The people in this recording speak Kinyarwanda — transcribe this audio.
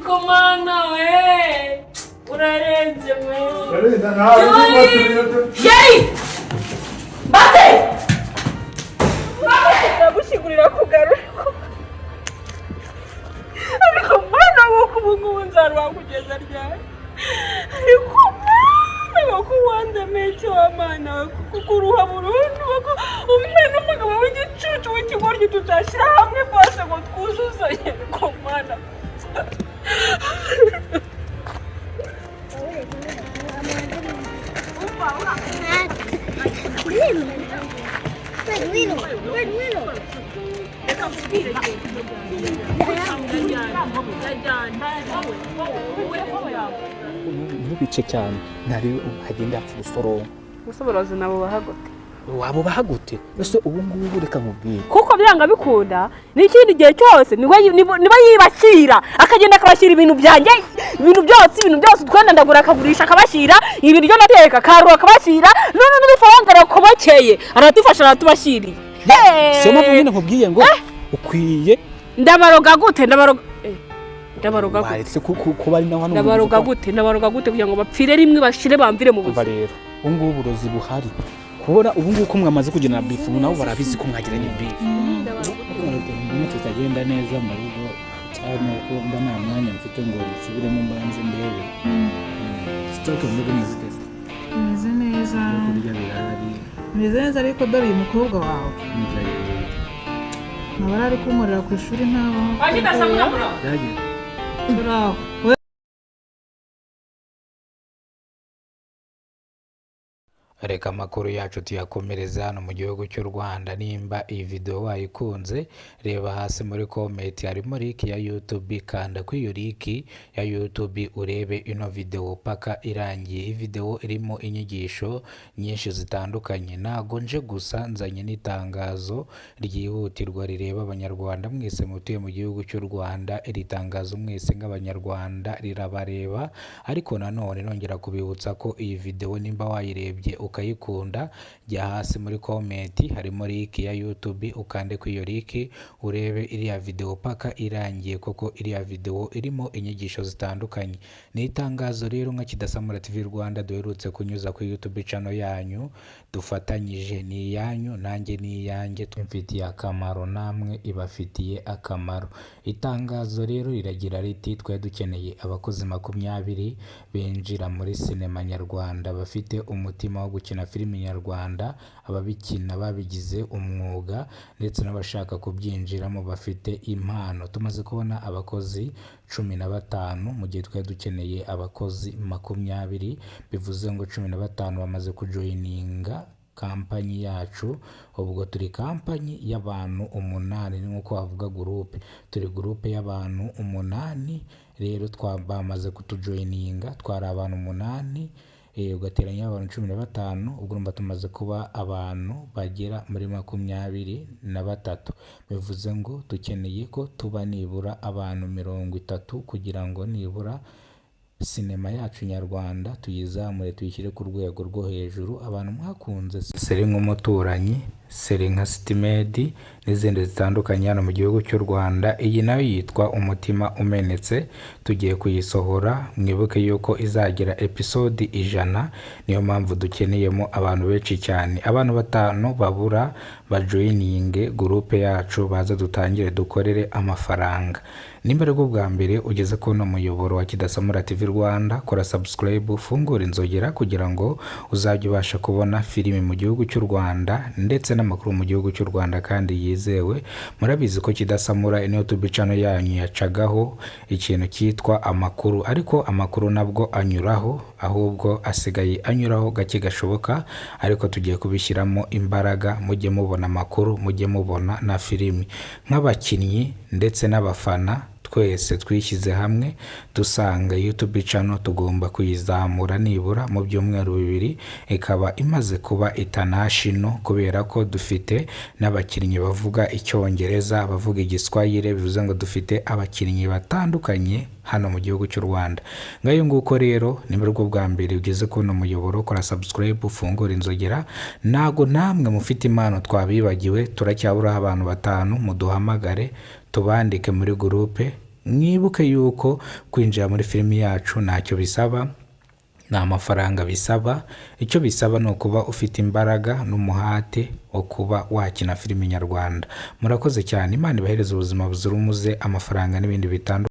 Komana we urarenze we Yey Bate ndagushigurira kugaruka ariko mwana wo kubungunza rwakugeza ryari ariko bakuwanda mecho amana kukuruha burundu umwe n'umugabo w'igicucu w'ikigoryi tutashira hamwe bose ngo twuzuzanye ko mwana Ntubice cyane ntari hagenda usuboroze nabo bahagote wabo bahagute ese ubu ngubu reka mubwire kuko byanga bikunda n'ikindi gihe cyose niba yibashyira akagenda akabashyira ibintu byanjye ibintu byose twenda ndagura akagurisha akabashyira ibiryo nateka karura akabashyira none n'ibifangara kubakeye aratufasha aratubashyiriye se mpamvu nyine nkubwiye ngo ukwiye ndabaroga gute waretse kuba ari naho hano ndabaroga gute kugira ngo bapfire rimwe bashire bamvire mu buzima rero ubu ngubu uburozi buhari kubona ubu ngubu ko mwamaze kugena beef nabo barabizi ko mwagiranye beef tutagenda neza mu rugo cyane ko mba nta mwanya mfite ngo nsubiremo mbanze ndebe stoke muri muziteze meze neza kurya birahari meze neza ariko dore uyu mukobwa wawe nabara ari kumurira ku ishuri ntabo turaho reka amakuru yacu tuyakomereza hano mu gihugu cy'u Rwanda. Nimba iyi video wayikunze reba hasi muri comment harimo link ya YouTube, kanda kuri iyo link ya YouTube urebe ino video paka irangiye. Iyi video irimo inyigisho nyinshi zitandukanye, nago nje gusa nzanye n'itangazo ryihutirwa rireba abanyarwanda mwese mutuye mu gihugu cy'u Rwanda. Iri tangazo mwese nk'abanyarwanda rirabareba, ariko nanone nongera kubibutsa ko iyi video nimba wayirebye ukayikunda jya hasi muri comment harimo link ya YouTube, ukande ku iyo link urebe iriya video paka irangiye, koko iriya video irimo inyigisho zitandukanye. Ni itangazo rero nka Kidasamura TV Rwanda duherutse kunyuza ku YouTube channel yanyu, dufatanyije ni yanyu nanjye ni yanjye, twimfitiye akamaro namwe ibafitiye akamaro. Itangazo rero riragira riti twe dukeneye abakozi 20 binjira muri sinema nyarwanda bafite umutima wo gukina filimi nyarwanda, ababikina babigize umwuga ndetse n'abashaka kubyinjiramo bafite impano. Tumaze kubona abakozi 15 mu gihe twe dukeneye abakozi 20, bivuze ngo 15 bamaze kujoininga kampanyi yacu. Ubwo turi kampanyi y'abantu 8 nkuko bavuga groupe, turi groupe y'abantu 8 rero twabamaze kutujoininga, twari abantu 8 ugateranya abantu 15, ubwo urumva tumaze kuba abantu bagera muri 23. Bivuze ngo dukeneye ko tuba nibura abantu 30 kugira ngo nibura sinema yacu nyarwanda tuyizamure tuyishyire ku rwego rwo hejuru. Abantu mwakunze seri nk'umuturanyi, seri nka Citymed n'izindi zitandukanye hano mu gihugu cy'u Rwanda. Iyi nayo yitwa Umutima Umenetse, tugiye kuyisohora. Mwibuke yuko izagira episode 100, niyo mpamvu dukeneyemo abantu benshi cyane. Abantu 5 babura bajoininge groupe yacu baza dutangire dukorere amafaranga. Nimba rero bwa mbere ugeze ko no muyoboro wa Kidasamura TV Rwanda, kora subscribe ufungura inzogera kugira ngo uzajye ubasha kubona filimi mu gihugu cy'u Rwanda ndetse n'amakuru mu gihugu cy'u Rwanda kandi yizewe. Murabizi ko Kidasamura ino YouTube channel yanyu yacagaho ikintu cyitwa amakuru, ariko amakuru nabwo anyuraho, ahubwo asigaye anyuraho gake gashoboka, ariko tugiye kubishyiramo imbaraga mujye mubona amakuru, mujye mubona na filimi. Nk'abakinnyi ndetse n'abafana twese twishyize hamwe dusanga YouTube channel tugomba kuyizamura nibura mu byumweru 2 ikaba imaze kuba international, kubera ko dufite n'abakinnyi bavuga icyongereza, bavuga igiswahili, bivuze ngo dufite abakinnyi batandukanye hano mu gihugu cy'u Rwanda. Ngayo nguko rero ni muri bwa mbere ugeze ko no muyoboro, kora subscribe ufungura inzogera. Nago namwe mufite impano twabibagiwe, turacyabura abantu 5, muduhamagare tubandike muri groupe mwibuke yuko kwinjira muri filimi yacu ntacyo bisaba, nta mafaranga bisaba. Icyo bisaba ni ukuba ufite imbaraga n'umuhate wo kuba wakina filimi nyarwanda. Murakoze cyane, Imana ibahereze ubuzima buzira umuze, amafaranga n'ibindi bitandukanye.